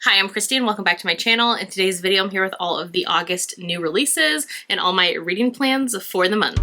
Hi, I'm Christine. Welcome back to my channel. In today's video, I'm here with all of the August new releases and all my reading plans for the month.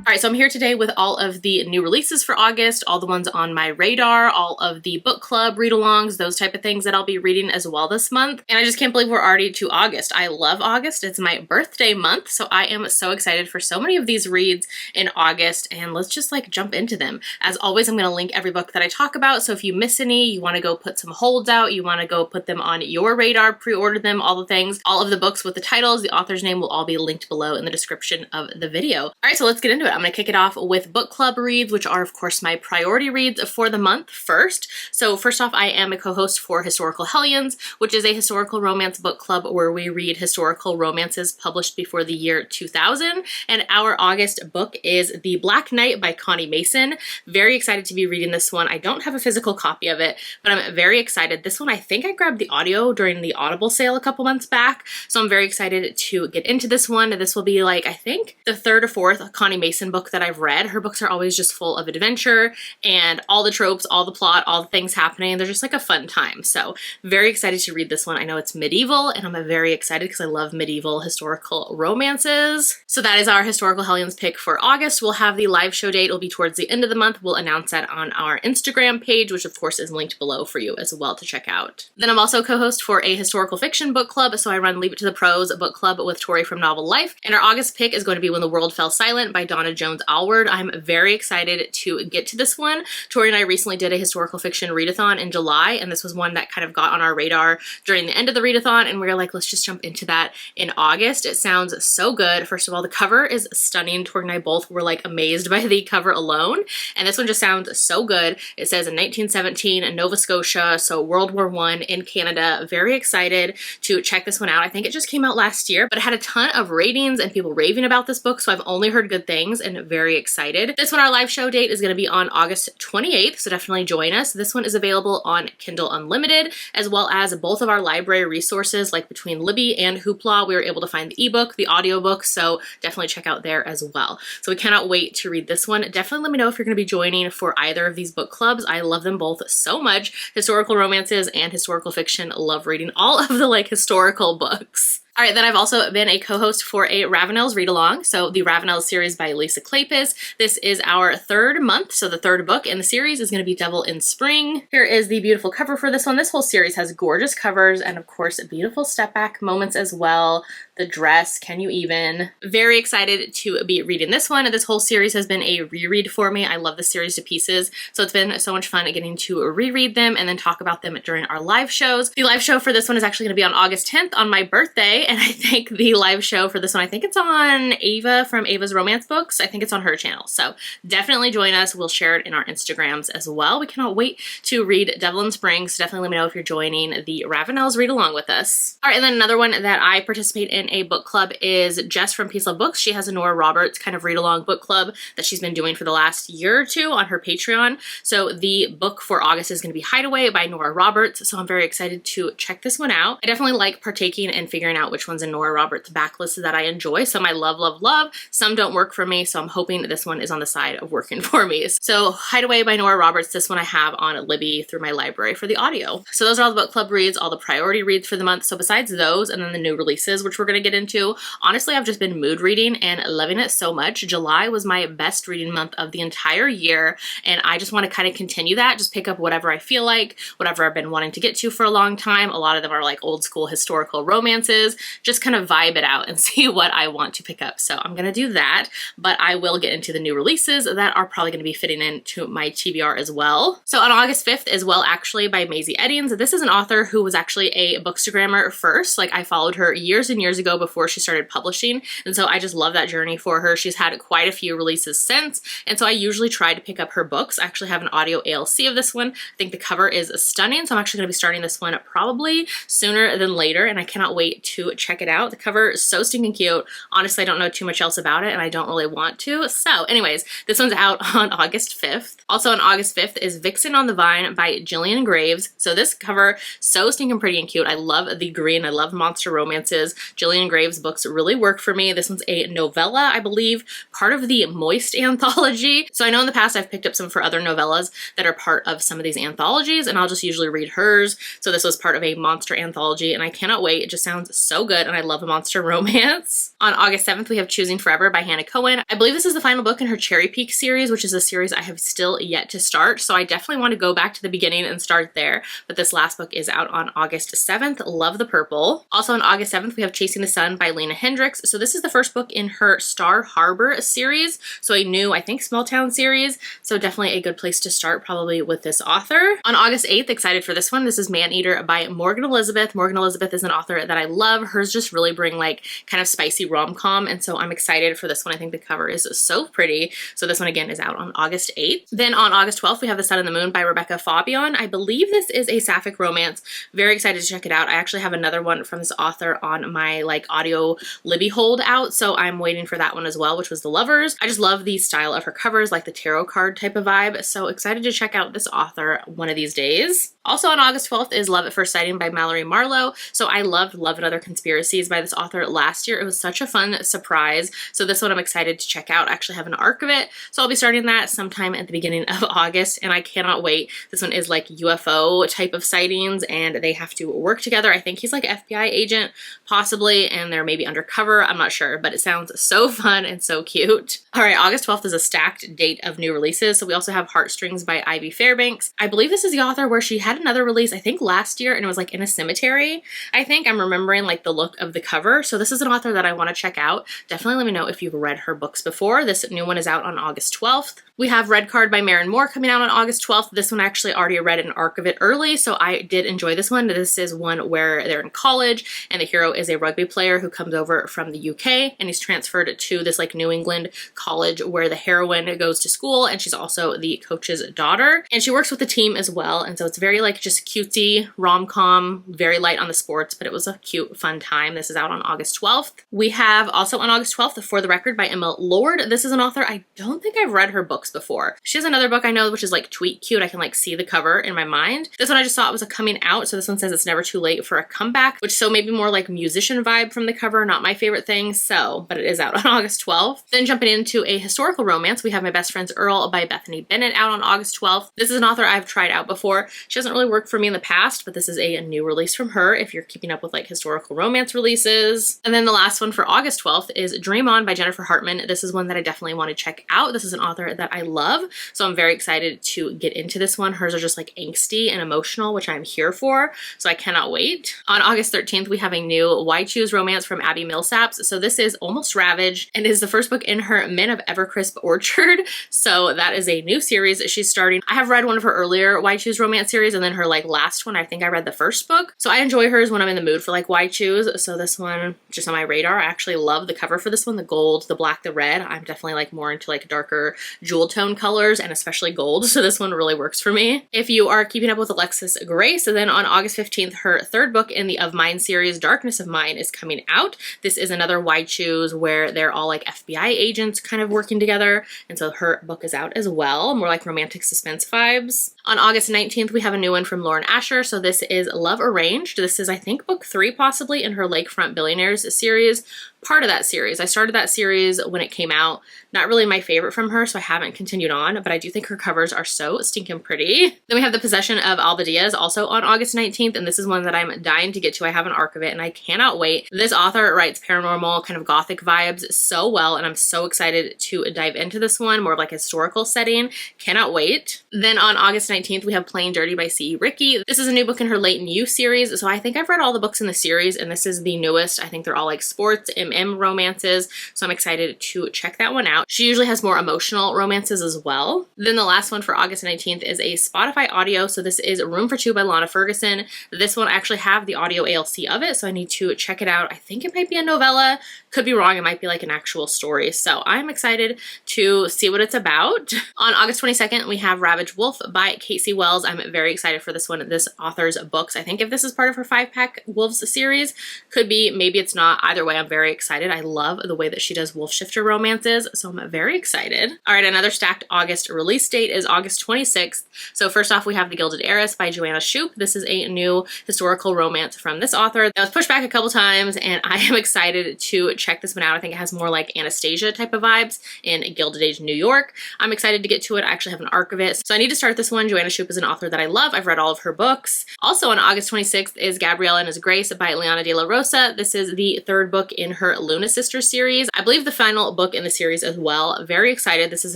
Alright, so I'm here today with all of the new releases for August, all the ones on my radar, all of the book club read-alongs, those type of things that I'll be reading as well this month. And I just can't believe we're already to August. I love August. It's my birthday month, so I am so excited for so many of these reads in August, and let's just jump into them. As always, I'm going to link every book that I talk about, so if you miss any, you want to go put some holds out, you want to go put them on your radar, pre-order them, all the things, all of the books with the titles, the author's name will all be linked below in the description of the video. Alright, so let's get into it. I'm going to kick it off with book club reads, which are of course my priority reads for the month first. So first off, I am a co-host for Historical Hellions, which is a historical romance book club where we read historical romances published before the year 2000. And our August book is The Black Knight by Connie Mason. Very excited to be reading this one. I don't have a physical copy of it, but I'm very excited. This one, I think I grabbed the audio during the Audible sale a couple months back, so I'm very excited to get into this one. This will be I think the third or fourth Connie Mason book that I've read. Her books are always just full of adventure and all the tropes, all the plot, all the things happening. They're just a fun time. So very excited to read this one. I know it's medieval and I'm very excited because I love medieval historical romances. So that is our Historical Hellions pick for August. We'll have the live show date. It'll be towards the end of the month. We'll announce that on our Instagram page, which of course is linked below for you as well to check out. Then I'm also co-host for a historical fiction book club. So I run Leave It to the Prose book club with Tori from Novel Life. And our August pick is going to be When the World Fell Silent by Donna Jones Alward. I'm very excited to get to this one. Tori and I recently did a historical fiction readathon in July, and this was one that kind of got on our radar during the end of the readathon, and we were like, let's just jump into that in August. It sounds so good. First of all, the cover is stunning. Tori and I both were amazed by the cover alone, and this one just sounds so good. It says in 1917 in Nova Scotia, so World War I in Canada. Very excited to check this one out. I think it just came out last year, but it had a ton of ratings and people raving about this book, so I've only heard good things and very excited. This one, our live show date is going to be on August 28th, so definitely join us. This one is available on Kindle Unlimited, as well as both of our library resources, between Libby and Hoopla. We were able to find the ebook, the audiobook, so definitely check out there as well. So we cannot wait to read this one. Definitely let me know if you're going to be joining for either of these book clubs. I love them both so much. Historical romances and historical fiction. Love reading all of the historical books. All right, then I've also been a co-host for a Ravenel's read-along, so the Ravenel's series by Lisa Kleypas. This is our third month, so the third book in the series is going to be Devil in Spring. Here is the beautiful cover for this one. This whole series has gorgeous covers and, of course, beautiful step-back moments as well. The dress, can you even? Very excited to be reading this one. This whole series has been a reread for me. I love this series to pieces, so it's been so much fun getting to reread them and then talk about them during our live shows. The live show for this one is actually going to be on August 10th on my birthday, and I think the live show for this one, I think it's on Ava from Ava's Romance Books. I think it's on her channel, so definitely join us. We'll share it in our Instagrams as well. We cannot wait to read Devil in Spring, so definitely let me know if you're joining the Ravenel's read along with us. All right, and then another one that I participate in a book club is Jess from Peace Love Books. She has a Nora Roberts kind of read along book club that she's been doing for the last year or two on her Patreon. So the book for August is going to be Hideaway by Nora Roberts, so I'm very excited to check this one out. I definitely like partaking and figuring out which ones in Nora Roberts' backlist that I enjoy. Some I love, love, love. Some don't work for me, so I'm hoping this one is on the side of working for me. So Hideaway by Nora Roberts, this one I have on Libby through my library for the audio. So those are all the book club reads, all the priority reads for the month. So besides those and then the new releases, which we're going to get into, honestly, I've just been mood reading and loving it so much. July was my best reading month of the entire year, and I just want to kind of continue that, just pick up whatever I feel like, whatever I've been wanting to get to for a long time. A lot of them are old school historical romances, just kind of vibe it out and see what I want to pick up. So I'm going to do that, but I will get into the new releases that are probably going to be fitting into my TBR as well. So on August 5th as well, actually, by Maisie Eddings. This is an author who was actually a bookstagrammer first. I followed her years and years ago before she started publishing, and so I just love that journey for her. She's had quite a few releases since, and so I usually try to pick up her books. I actually have an audio ALC of this one. I think the cover is stunning, so I'm actually going to be starting this one probably sooner than later, and I cannot wait to to check it out. The cover is so stinking cute. Honestly, I don't know too much else about it and I don't really want to. So anyways, this one's out on August 5th. Also on August 5th is Vixen on the Vine by Jillian Graves. So this cover, so stinking pretty and cute. I love the green. I love monster romances. Jillian Graves books really work for me. This one's a novella, I believe, part of the Moist anthology. So I know in the past I've picked up some for other novellas that are part of some of these anthologies, and I'll just usually read hers. So this was part of a monster anthology, and I cannot wait. It just sounds so good, and I love a monster romance. On August 7th, we have Choosing Forever by Hannah Cohen. I believe this is the final book in her Cherry Peak series, which is a series I have still yet to start. So I definitely want to go back to the beginning and start there. But this last book is out on August 7th. Love the purple. Also on August 7th, we have Chasing the Sun by Lena Hendricks. So this is the first book in her Star Harbor series. So a new, I think, small town series. So definitely a good place to start probably with this author. On August 8th, excited for this one. This is Maneater by Morgan Elizabeth. Morgan Elizabeth is an author that I love. Hers just really bring like kind of spicy rom-com, and so I'm excited for this one. I think the cover is so pretty. So this one again is out on August 8th. Then on August 12th, we have The Sun and the Moon by Rebecca Fabian. I believe this is a sapphic romance. Very excited to check it out. I actually have another one from this author on my like audio Libby hold out, so I'm waiting for that one as well, which was The Lovers. I just love the style of her covers, like the tarot card type of vibe. So excited to check out this author one of these days. Also on August 12th is Love at First Sighting by Mallory Marlowe. So I loved Love and Other Conspiracies by this author last year. It was such a fun surprise. So this one I'm excited to check out. I actually have an arc of it. So I'll be starting that sometime at the beginning of August, and I cannot wait. This one is like UFO type of sightings, and they have to work together. I think he's like an FBI agent possibly, and they're maybe undercover. I'm not sure, but it sounds so fun and so cute. All right, August 12th is a stacked date of new releases. So we also have Heartstrings by Ivy Fairbanks. I believe this is the author where she had another release, I think last year, and it was like in a cemetery. I think I'm remembering like the look of the cover. So this is an author that I want to check out. Definitely let me know if you've read her books before. This new one is out on August 12th. We have Red Card by Maren Moore coming out on August 12th. This one I actually already read an arc of it early, so I did enjoy this one. This is one where they're in college and the hero is a rugby player who comes over from the UK, and he's transferred to this like New England college where the heroine goes to school, and she's also the coach's daughter, and she works with the team as well. And so it's very like just cutesy rom-com, very light on the sports, but it was a cute fun time. This is out on August 12th. We have also on August 12th For the Record by Emma Lord. This is an author I don't think I've read her books before. She has another book I know which is like Tweet Cute. I can like see the cover in my mind. This one I just thought was a coming out, so this one says it's never too late for a comeback, which so maybe more like musician vibe from the cover, not my favorite thing, so, but it is out on August 12th. Then jumping into a historical romance, we have My Best Friend's Earl by Bethany Bennett out on August 12th. This is an author I've tried out before. She hasn't really worked for me in the past, but this is a new release from her if you're keeping up with like historical romance releases. And then the last one for August 12th is Dream On by Jennifer Hartman. This is one that I definitely want to check out. This is an author that I love, so I'm very excited to get into this one. Hers are just like angsty and emotional, which I'm here for, so I cannot wait. On August 13th, we have a new Why Choose romance from Abby Millsaps. So this is Almost Ravaged and is the first book in her Men of Evercrisp Orchard. So that is a new series she's starting. I have read one of her earlier Why Choose romance series, and then her like last one, I think I read the first book. So I enjoy hers when I'm in the mood for like Why Choose. So this one just on my radar. I actually love the cover for this one, the gold, the black, the red. I'm definitely like more into like darker jewel tone colors and especially gold. So this one really works for me. If you are keeping up with Alexis Grace, then on August 15th, her third book in the Of Mine series, Darkness of Mine, is coming out. This is another Why Choose where they're all like FBI agents kind of working together. And so her book is out as well, more like romantic suspense vibes. On August 19th, we have a new one from Lauren Asher. So this is Love Arranged. This is, I think, book 3 possibly in her Lakefront Billionaires series. Part of that series. I started that series when it came out. Not really my favorite from her, so I haven't continued on, but I do think her covers are so stinking pretty. Then we have The Possession of Alba Diaz, also on August 19th, and this is one that I'm dying to get to. I have an arc of it, and I cannot wait. This author writes paranormal, kind of gothic vibes so well, and I'm so excited to dive into this one, more of like a historical setting. Cannot wait. Then on August 19th, we have Plain Dirty by C.E. Ricky. This is a new book in her Late in You series, so I think I've read all the books in the series, and this is the newest. I think they're all like sports, romances, so I'm excited to check that one out. She usually has more emotional romances as well. Then the last one for August 19th is a Spotify audio, so this is Room for Two by Lana Ferguson. This one I actually have the audio ALC of it, so I need to check it out. I think it might be a novella, could be wrong, it might be like an actual story, so I'm excited to see what it's about. On August 22nd, we have Ravaged Wolf by Casey Wells. I'm very excited excited for this one. This author's books, I think if this is part of her 5-pack Wolves series, could be, maybe it's not. Either way, I'm very excited. I love the way that she does wolf shifter romances, so I'm very excited. All right, another stacked August release date is August 26th. So first off, we have The Gilded Heiress by Joanna Shupe. This is a new historical romance from this author that was pushed back a couple times, and I am excited to check this one out. I think it has more like Anastasia type of vibes in Gilded Age New York. I'm excited to get to it. I actually have an arc of it, so I need to start this one. Joanna Shupe is an author that I love. I've read all of her books. Also on August 26th is Gabrielle and His Grace by Lana de la Rosa. This is the third book in her Luna Sisters series. I believe the final book in the series as well. Very excited. This is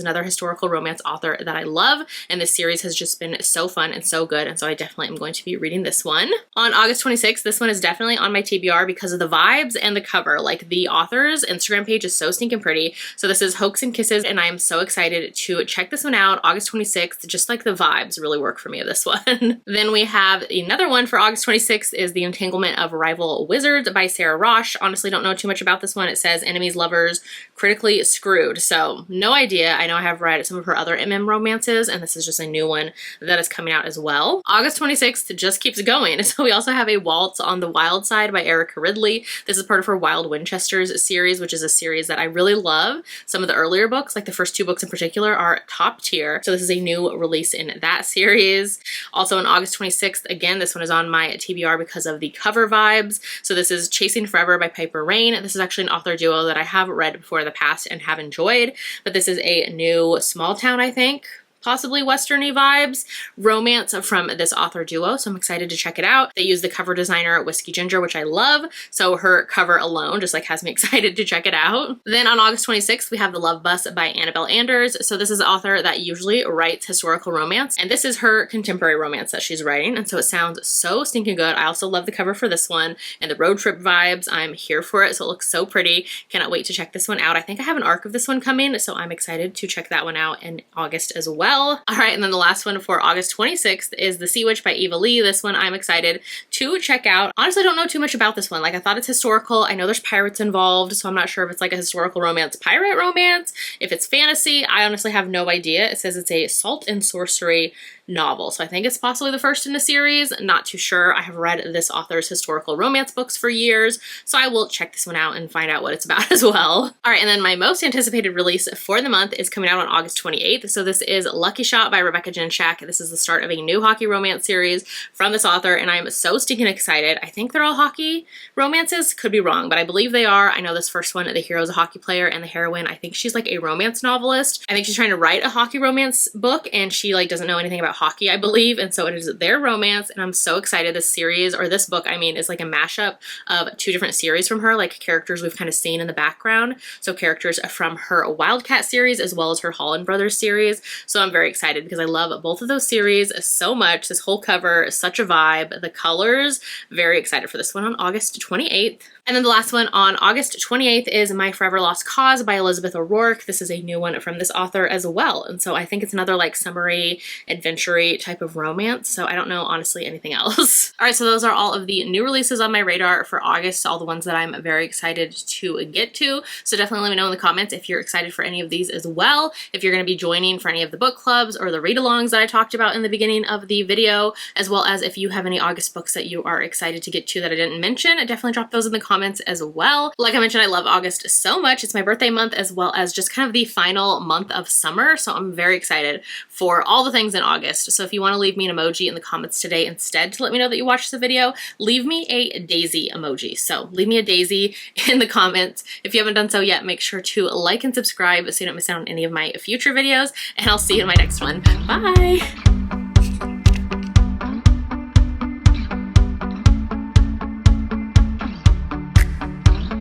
another historical romance author that I love, and this series has just been so fun and so good, and so I definitely am going to be reading this one. On August 26th, this one is definitely on my TBR because of the vibes and the cover. Like, the author's Instagram page is so stinking pretty. So this is Hoax and Kisses, and I am so excited to check this one out. August 26th, just like the vibes really work for me of this one. Then we have another one for August 26th is The Entanglement of Rival Wizards by Sarah Rosh. Honestly, don't know too much about this one. It says enemies, lovers, critically screwed. So no idea. I know I have read some of her other romances, and this is just a new one that is coming out as well. August 26th just keeps going. So we also have A Waltz on the Wild Side by Erica Ridley. This is part of her Wild Winchesters series, which is a series that I really love. Some of the earlier books, like the first 2 books in particular, are top tier. So this is a new release in that series. Also on August 26th, again, this one is on my TBR because of the cover vibes. So this is Chasing Forever by Piper Rain. This is actually an author duo that I have read before in the past and have enjoyed, but this is a new small town, I think, possibly westerny vibes romance from this author duo, so I'm excited to check it out. They use the cover designer Whiskey Ginger, which I love, so her cover alone just like has me excited to check it out. Then on August 26th, we have The Love Bus by Annabelle Anders. So this is an author that usually writes historical romance, and this is her contemporary romance that she's writing, and so it sounds so stinking good. I also love the cover for this one and the road trip vibes. I'm here for it, so it looks so pretty. Cannot wait to check this one out. I think I have an arc of this one coming, so I'm excited to check that one out in August as well. All right, and then the last one for August 26th is The Sea Witch by Eva Lee. This one I'm excited to check out. Honestly, I don't know too much about this one. Like, I thought it's historical. I know there's pirates involved, so I'm not sure if it's like a historical romance, pirate romance, if it's fantasy. I honestly have no idea. It says it's a salt and sorcery novel, so I think it's possibly the first in a series. Not too sure. I have read this author's historical romance books for years, so I will check this one out and find out what it's about as well. All right, and then my most anticipated release for the month is coming out on August 28th. So this is Lucky Shot by Rebecca Jenshak. This is the start of a new hockey romance series from this author, and I'm so stinking excited. I think they're all hockey romances. Could be wrong, but I believe they are. I know this first one, the hero is a hockey player, and the heroine, I think she's like a romance novelist. I think she's trying to write a hockey romance book, and she like doesn't know anything about hockey, I believe, and so it is their romance, and I'm so excited. This series, or this book, I mean, is like a mashup of 2 different series from her, like characters we've kind of seen in the background. So characters from her Wildcat series as well as her Holland Brothers series. So I'm very excited because I love both of those series so much. This whole cover is such a vibe. The colors, very excited for this one on August 28th. And then the last one on August 28th is My Forever Lost Cause by Elizabeth O'Rourke. This is a new one from this author as well. And so I think it's another like summery, adventure-y type of romance. So I don't know honestly anything else. All right, so those are all of the new releases on my radar for August, all the ones that I'm very excited to get to. So definitely let me know in the comments if you're excited for any of these as well. If you're going to be joining for any of the book clubs or the read-alongs that I talked about in the beginning of the video, as well as if you have any August books that you are excited to get to that I didn't mention, definitely drop those in the comments as well. Like I mentioned, I love August so much. It's my birthday month as well as just kind of the final month of summer. So I'm very excited for all the things in August. So if you want to leave me an emoji in the comments today instead to let me know that you watched the video, leave me a daisy emoji. So leave me a daisy in the comments. If you haven't done so yet, make sure to like and subscribe so you don't miss out on any of my future videos, and I'll see you in my next one. Bye!